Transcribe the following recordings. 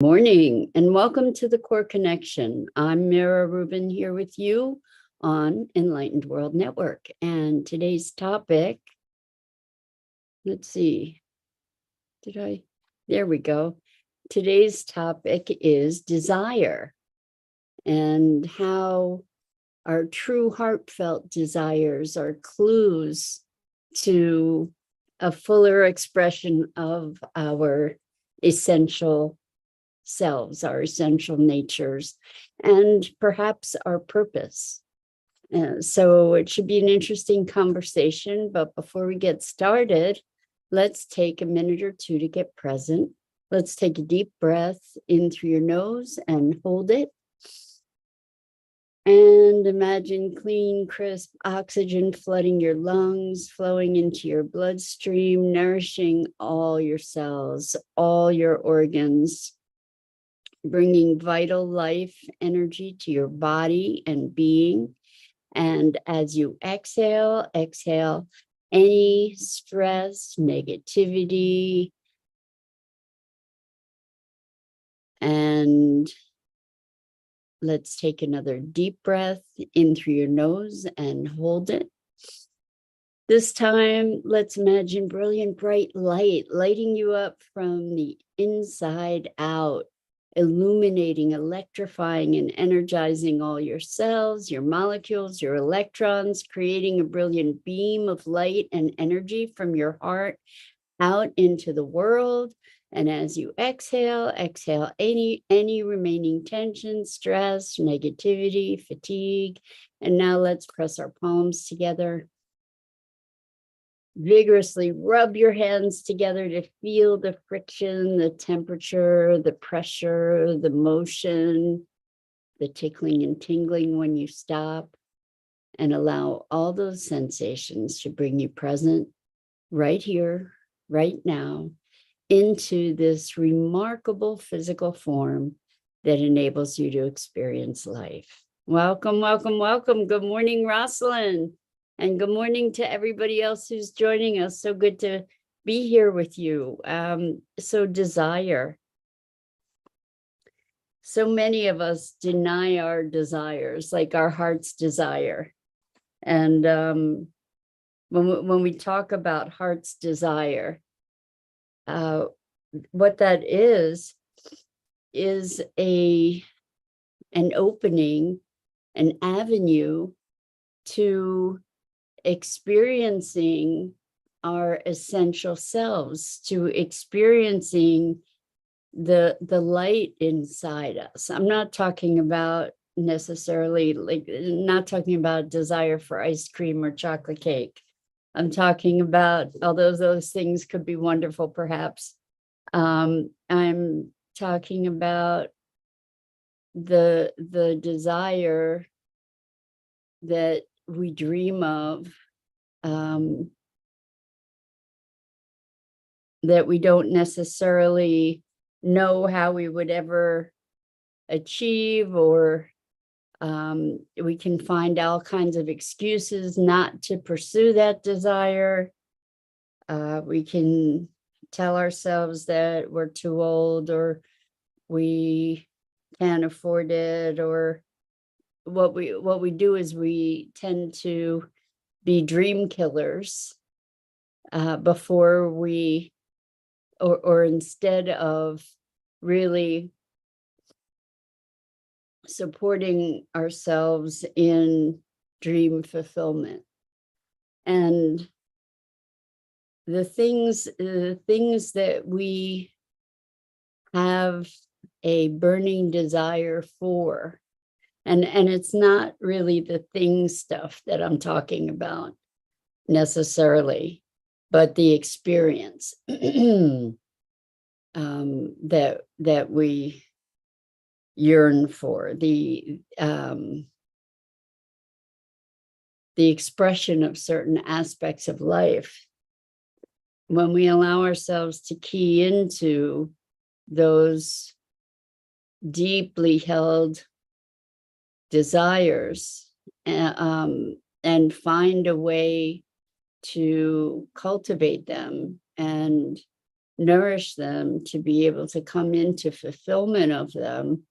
Morning and welcome to the Core Connection. I'm Mira Rubin here with you on Enlightened World Network. And today's topic, let's see, there we go. Today's topic is desire and how our true heartfelt desires are clues to a fuller expression of our essential selves, our essential natures, and perhaps our purpose. So it should be an interesting conversation. But before we get started, let's take a minute or two to get present. Let's take a deep breath in through your nose and hold it. And imagine clean, crisp oxygen flooding your lungs, flowing into your bloodstream, nourishing all your cells, all your organs, bringing vital life energy to your body and being. And as you exhale any stress, negativity, and let's take another deep breath in through your nose and hold it. This time, let's imagine brilliant, bright light lighting you up from the inside out, illuminating, electrifying, and energizing all your cells, your molecules, your electrons, creating a brilliant beam of light and energy from your heart out into the world. And as you exhale any remaining tension, stress, negativity, fatigue. And now let's press our palms together. Vigorously rub your hands together to feel the friction, the temperature, the pressure, the motion, the tickling and tingling when you stop, and allow all those sensations to bring you present right here, right now, into this remarkable physical form that enables you to experience life. Welcome, welcome, welcome. Good morning, Rosalind. And good morning to everybody else who's joining us. So good to be here with you. So desire. So many of us deny our desires, like our heart's desire. And when we talk about heart's desire, what that is an opening, an avenue to experiencing our essential selves, to experiencing the light inside us. I'm not talking about necessarily not talking about desire for ice cream or chocolate cake. I'm talking about, although those things could be wonderful, perhaps, I'm talking about the desire that we dream of, that we don't necessarily know how we would ever achieve, or we can find all kinds of excuses not to pursue that desire. We can tell ourselves that we're too old, or we can't afford it, or what we do is we tend to be dream killers before we, or instead of really supporting ourselves in dream fulfillment. And the things that we have a burning desire for, and it's not really the thing stuff that I'm talking about necessarily, but the experience that we yearn for, the expression of certain aspects of life. When we allow ourselves to key into those deeply held desires, and find a way to cultivate them and nourish them, to be able to come into fulfillment of them,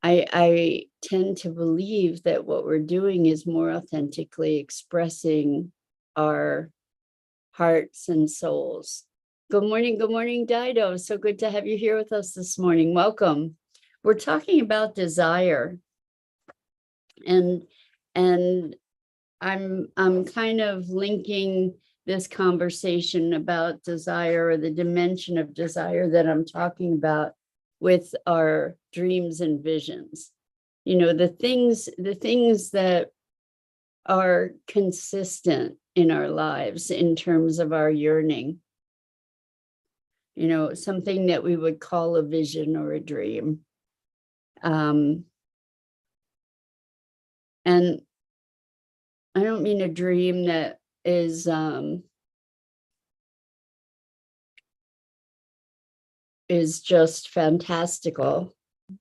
I tend to believe that what we're doing is more authentically expressing our hearts and souls. Good morning, Dido. So good to have you here with us this morning. Welcome. We're talking about desire, and I'm kind of linking this conversation about desire, or the dimension of desire that I'm talking about, with our dreams and visions. You know, the things that are consistent in our lives in terms of our yearning. You know, something that we would call a vision or a dream. And I don't mean a dream that is just fantastical,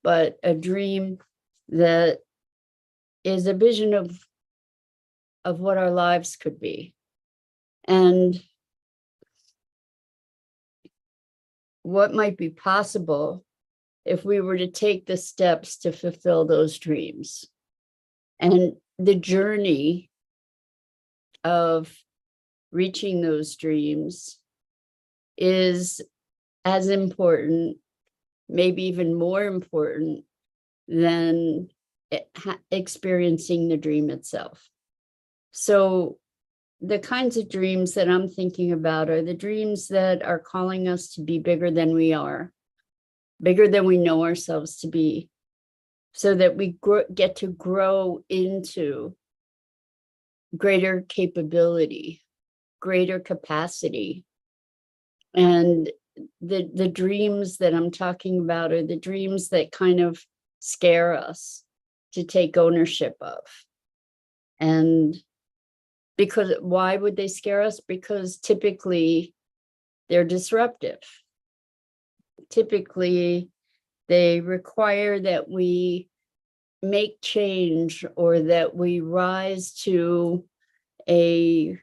but a dream that is a vision of what our lives could be, and what might be possible if we were to take the steps to fulfill those dreams. And the journey of reaching those dreams is as important, maybe even more important, than experiencing the dream itself. So the kinds of dreams that I'm thinking about are the dreams that are calling us to be bigger than we are, bigger than we know ourselves to be, so that we get to grow into greater capability, greater capacity. And the dreams that I'm talking about are the dreams that kind of scare us to take ownership of. And because why would they scare us? Because typically they're disruptive. Typically they require that we make change, or that we rise to a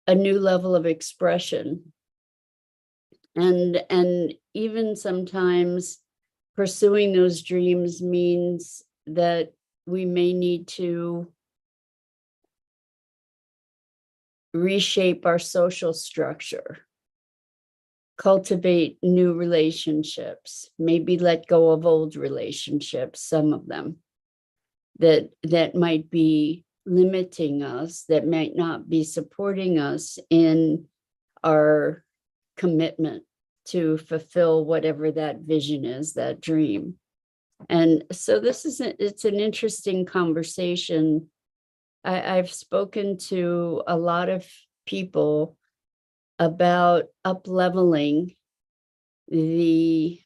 new level of expression. And even sometimes pursuing those dreams means that we may need to reshape our social structure, cultivate new relationships, maybe let go of old relationships, some of them that might be limiting us, that might not be supporting us in our commitment to fulfill whatever that vision is, that dream. And so it's an interesting conversation. I've spoken to a lot of people about up-leveling the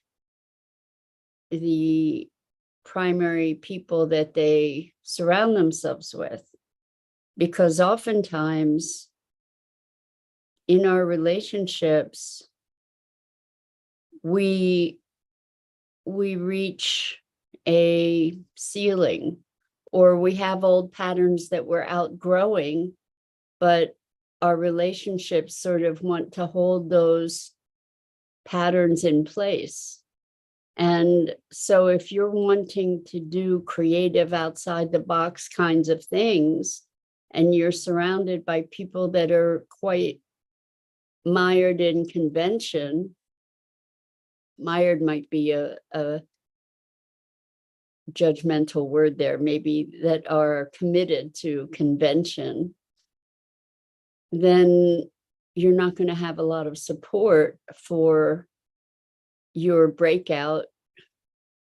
primary people that they surround themselves with, because oftentimes in our relationships we reach a ceiling, or we have old patterns that we're outgrowing, but our relationships sort of want to hold those patterns in place. And so if you're wanting to do creative, outside the box kinds of things, and you're surrounded by people that are quite mired in convention, mired might be a judgmental word there, maybe, that are committed to convention, then you're not going to have a lot of support for your breakout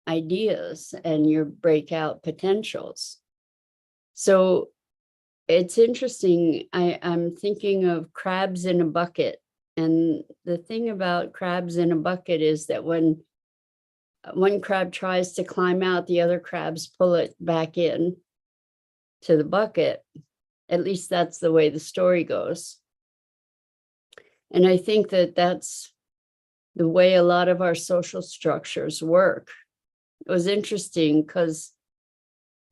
ideas and your breakout potentials. So it's interesting. I'm thinking of crabs in a bucket. And the thing about crabs in a bucket is that when one crab tries to climb out, the other crabs pull it back in to the bucket. At least that's the way the story goes. And I think that that's the way a lot of our social structures work. It was interesting because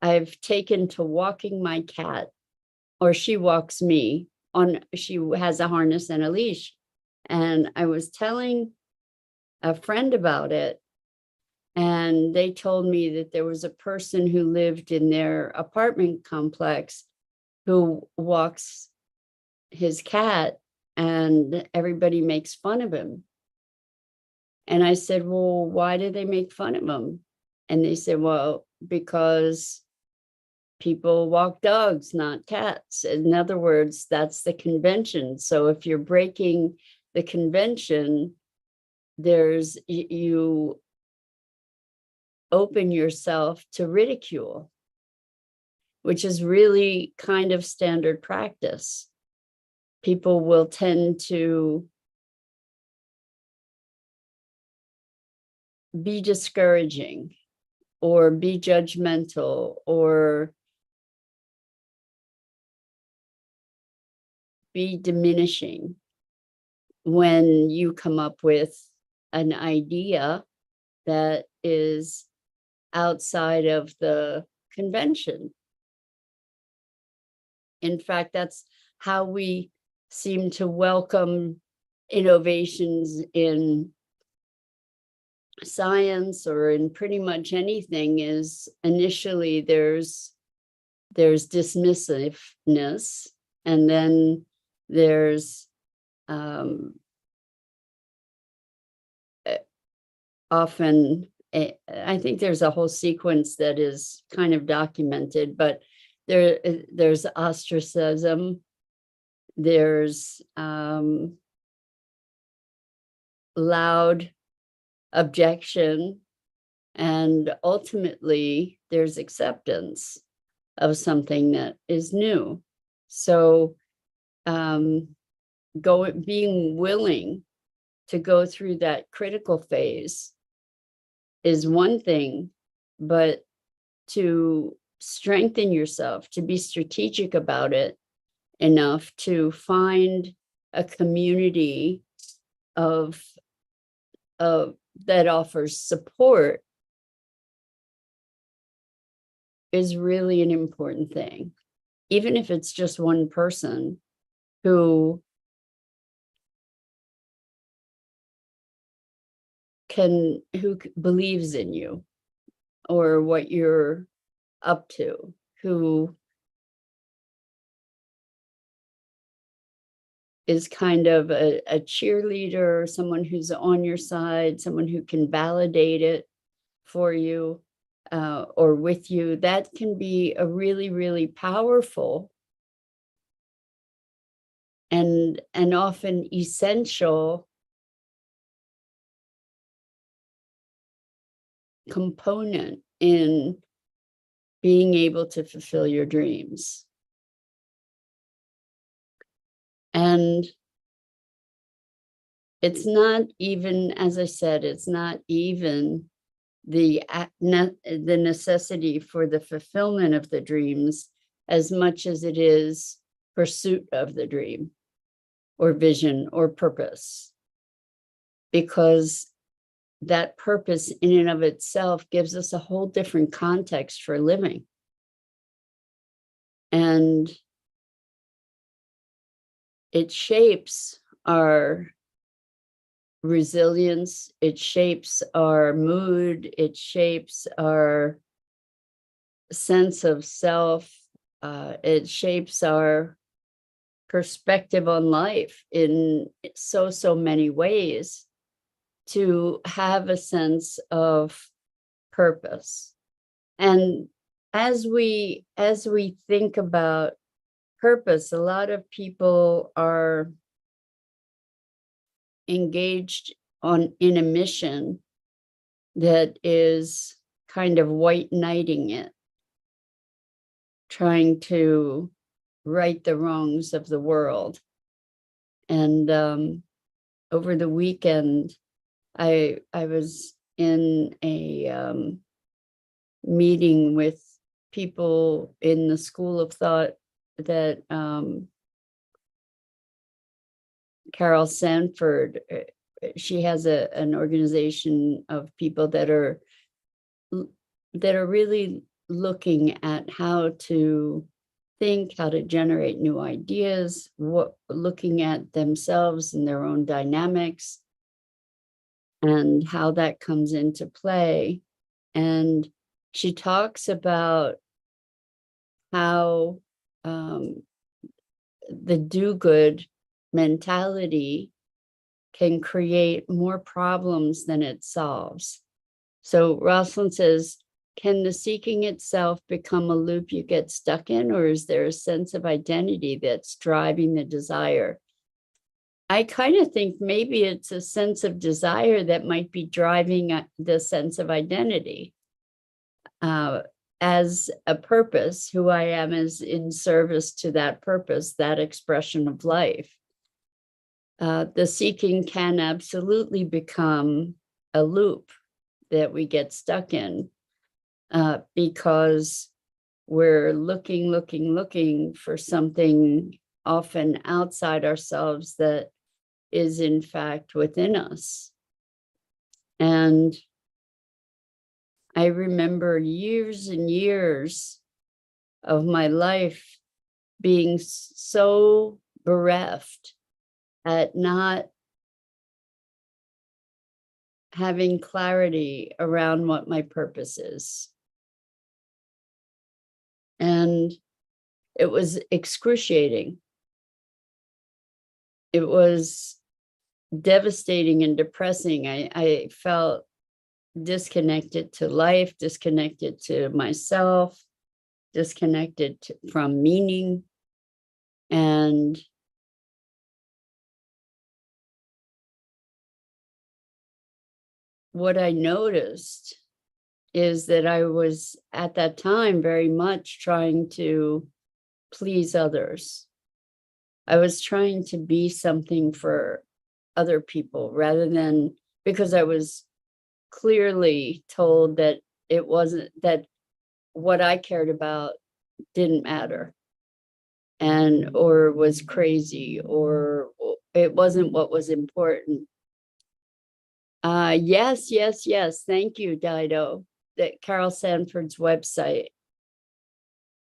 I've taken to walking my cat, or she walks me she has a harness and a leash. And I was telling a friend about it, and they told me that there was a person who lived in their apartment complex who walks his cat, and everybody makes fun of him. And I said, well, why do they make fun of him? And they said, well, because people walk dogs, not cats. In other words, that's the convention. So if you're breaking the convention, you open yourself to ridicule, which is really kind of standard practice. People will tend to be discouraging or be judgmental or be diminishing when you come up with an idea that is outside of the convention. In fact, that's how we seem to welcome innovations in science or in pretty much anything. Is initially there's dismissiveness, and then there's often I think there's a whole sequence that is kind of documented, but there's ostracism, there's loud objection, and ultimately there's acceptance of something that is new. So being willing to go through that critical phase is one thing, but to strengthen yourself, to be strategic about it enough to find a community of that offers support is really an important thing. Even if it's just one person who believes in you or what you're up to, who is kind of a cheerleader, someone who's on your side, someone who can validate it for you or with you. That can be a really, really powerful and often essential component in being able to fulfill your dreams. And it's not even, as I said, it's not even the necessity for the fulfillment of the dreams as much as it is pursuit of the dream or vision or purpose, because that purpose in and of itself gives us a whole different context for living. And it shapes our resilience, it shapes our mood, it shapes our sense of self, it shapes our perspective on life in so many ways, to have a sense of purpose. And as we think about purpose, a lot of people are engaged in a mission that is kind of white knighting it, trying to right the wrongs of the world. And over the weekend, I was in a meeting with people in the school of thought that Carol Sanford, she has an organization of people that are really looking at how to think, how to generate new ideas, looking at themselves and their own dynamics and how that comes into play. And she talks about how the do-good mentality can create more problems than it solves. So Rosalind says, can the seeking itself become a loop you get stuck in, or is there a sense of identity that's driving the desire? I kind of think maybe it's a sense of desire that might be driving the sense of identity. As a purpose, who I am is in service to that purpose, that expression of life. The seeking can absolutely become a loop that we get stuck in because we're looking for something often outside ourselves that is in fact within us. And I remember years and years of my life being so bereft at not having clarity around what my purpose is. And it was excruciating. It was devastating and depressing. I felt disconnected to life, disconnected to myself, disconnected from meaning. And what I noticed is that I was at that time very much trying to please others. I was trying to be something for other people rather than, because I was clearly told that it wasn't, that what I cared about didn't matter and or was crazy or it wasn't what was important. Yes. Thank you, Dido. That Carol Sanford's website.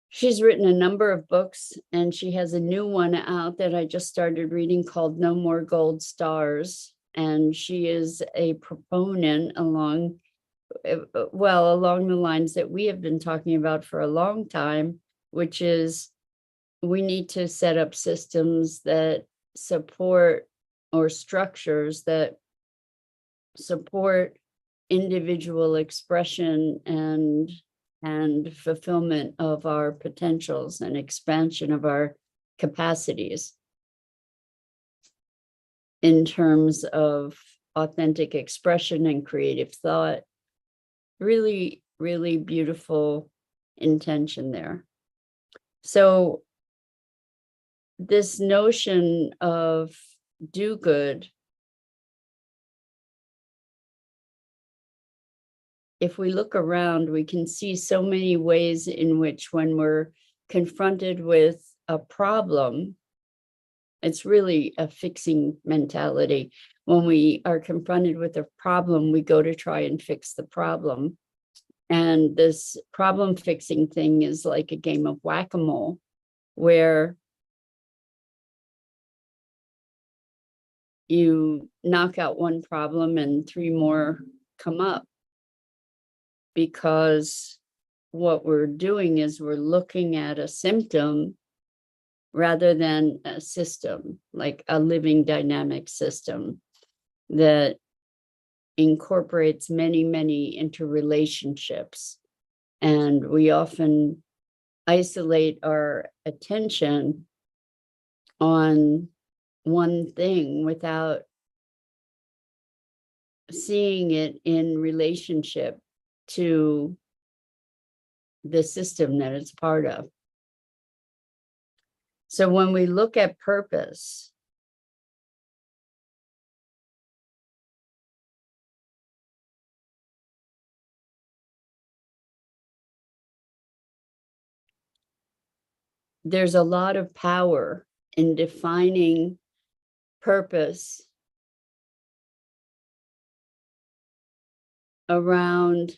She's written a number of books and she has a new one out that I just started reading called No More Gold Stars. And she is a proponent along the lines that we have been talking about for a long time, which is we need to set up systems that support or structures that support individual expression and fulfillment of our potentials and expansion of our capacities in terms of authentic expression and creative thought. Really, really beautiful intention there. So this notion of do good, if we look around, we can see so many ways in which when we're confronted with a problem, it's really a fixing mentality. When we are confronted with a problem, we go to try and fix the problem. And this problem fixing thing is like a game of whack-a-mole, where you knock out one problem and three more come up. Because what we're doing is we're looking at a symptom rather than a system, like a living dynamic system that incorporates many, many interrelationships. And we often isolate our attention on one thing without seeing it in relationship to the system that it's part of. So when we look at purpose, there's a lot of power in defining purpose around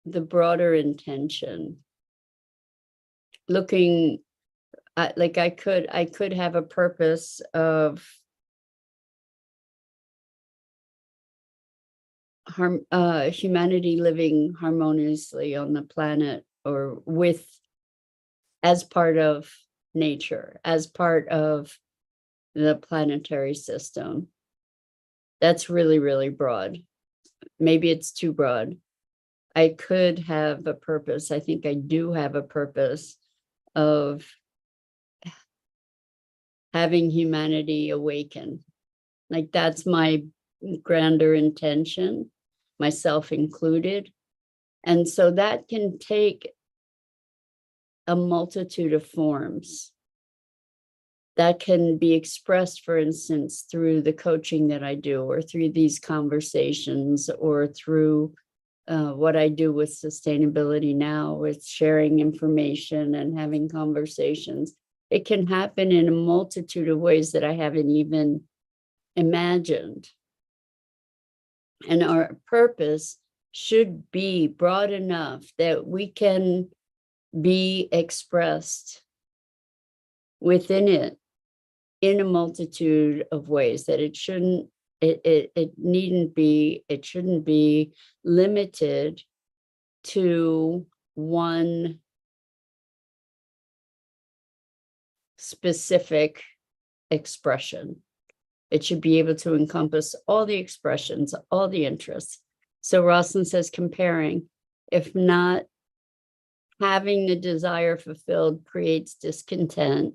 the broader intention, looking at, like, I could have a purpose of humanity living harmoniously on the planet, or with, as part of nature, as part of the planetary system. That's really, really broad. Maybe it's too broad. I could have a purpose. I think I do have a purpose of having humanity awaken. Like, that's my grander intention, myself included. And so that can take a multitude of forms. That can be expressed, for instance, through the coaching that I do, or through these conversations, or through what I do with sustainability now, with sharing information and having conversations. It can happen in a multitude of ways that I haven't even imagined. And our purpose should be broad enough that we can be expressed within it in a multitude of ways, that it shouldn't be limited to one specific expression. It should be able to encompass all the expressions, all the interests. So Rosalind says, comparing, if not having the desire fulfilled creates discontent.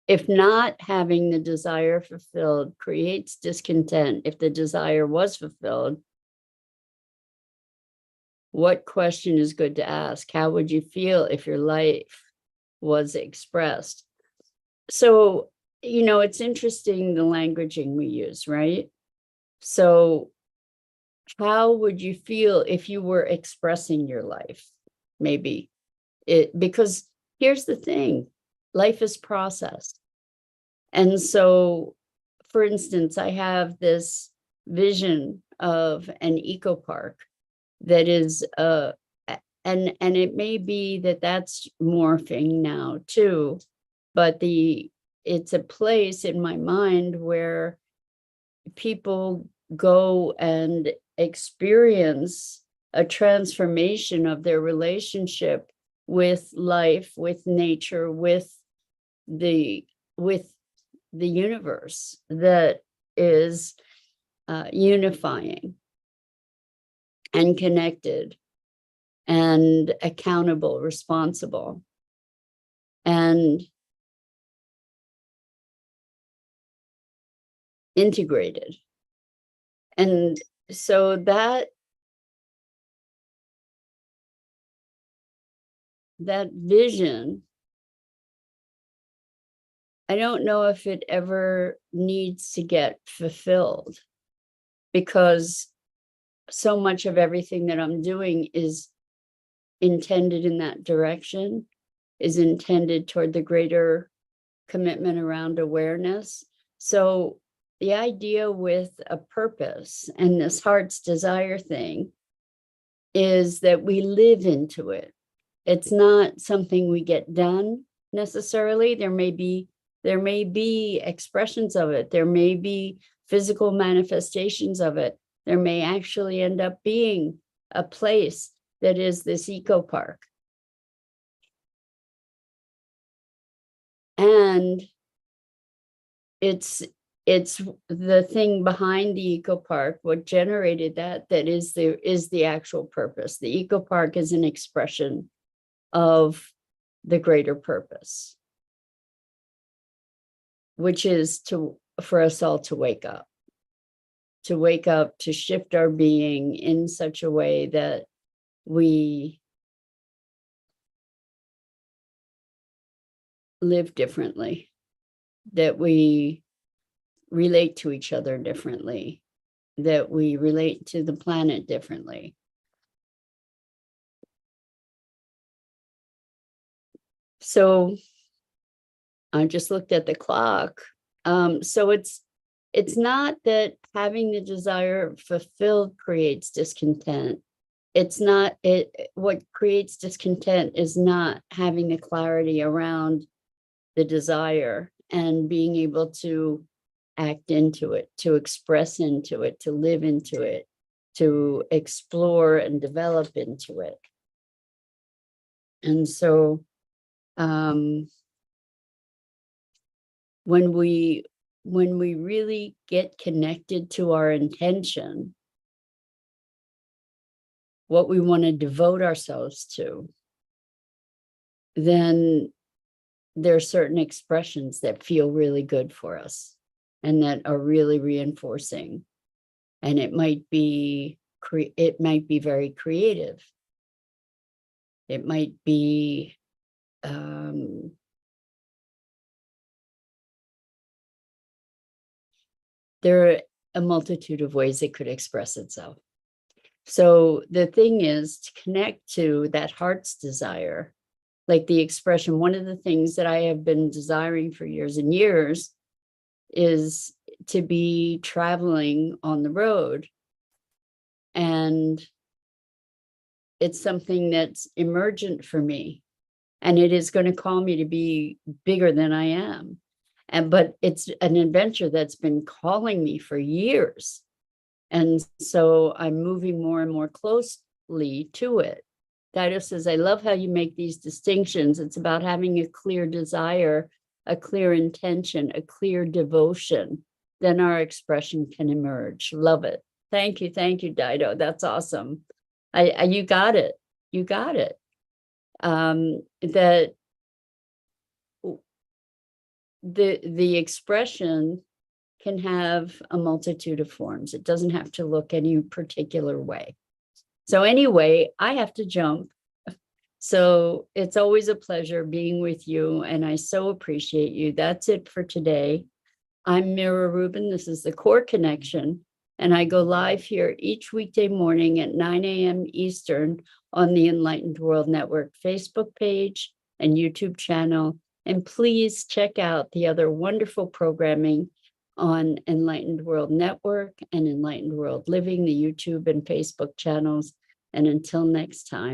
If not having the desire fulfilled creates discontent, if the desire was fulfilled, what question is good to ask? How would you feel if your life was expressed? So, it's interesting, the languaging we use, right? So how would you feel if you were expressing your life? Maybe because here's the thing, life is processed. And so, for instance, I have this vision of an eco park that is and it may be that that's morphing now too, but it's a place in my mind where people go and experience a transformation of their relationship with life, with nature, with the universe, that is unifying and connected and accountable, responsible, and integrated. And so that vision, I don't know if it ever needs to get fulfilled, because so much of everything that I'm doing is intended in that direction, is intended toward the greater commitment around awareness. So the idea with a purpose and this heart's desire thing is that we live into it. It's not something we get done necessarily. There may be expressions of it. There may be physical manifestations of it. There may actually end up being a place that is this eco park. And it's the thing behind the eco park, what generated that is the actual purpose. The eco park is an expression of the greater purpose, which is for us all to wake up, to shift our being in such a way that we live differently, that we relate to each other differently, that we relate to the planet differently. So I just looked at the clock. So it's not that having the desire fulfilled creates discontent. it's not what creates discontent is not having the clarity around the desire and being able to act into it, to express into it, to live into it, to explore and develop into it. And so when we really get connected to our intention, what we want to devote ourselves to, then there are certain expressions that feel really good for us and that are really reinforcing. And it might be very creative. It might be there are a multitude of ways it could express itself. So the thing is to connect to that heart's desire, like the expression. One of the things that I have been desiring for years and years is to be traveling on the road. And it's something that's emergent for me. And it is going to call me to be bigger than I am. But it's an adventure that's been calling me for years. And so I'm moving more and more closely to it. Dido says, I love how you make these distinctions. It's about having a clear desire, a clear intention, a clear devotion. Then our expression can emerge. Love it. Thank you, Dido. That's awesome. You got it. You got it. That the expression can have a multitude of forms. It doesn't have to look any particular way. So anyway, I have to jump. So it's always a pleasure being with you, and I so appreciate you. That's it for today. I'm Mira Rubin. This is the Core Connection, and I go live here each weekday morning at 9 a.m. Eastern on the Enlightened World Network Facebook page and YouTube channel. And please check out the other wonderful programming on Enlightened World Network and Enlightened World Living, the YouTube and Facebook channels. And until next time.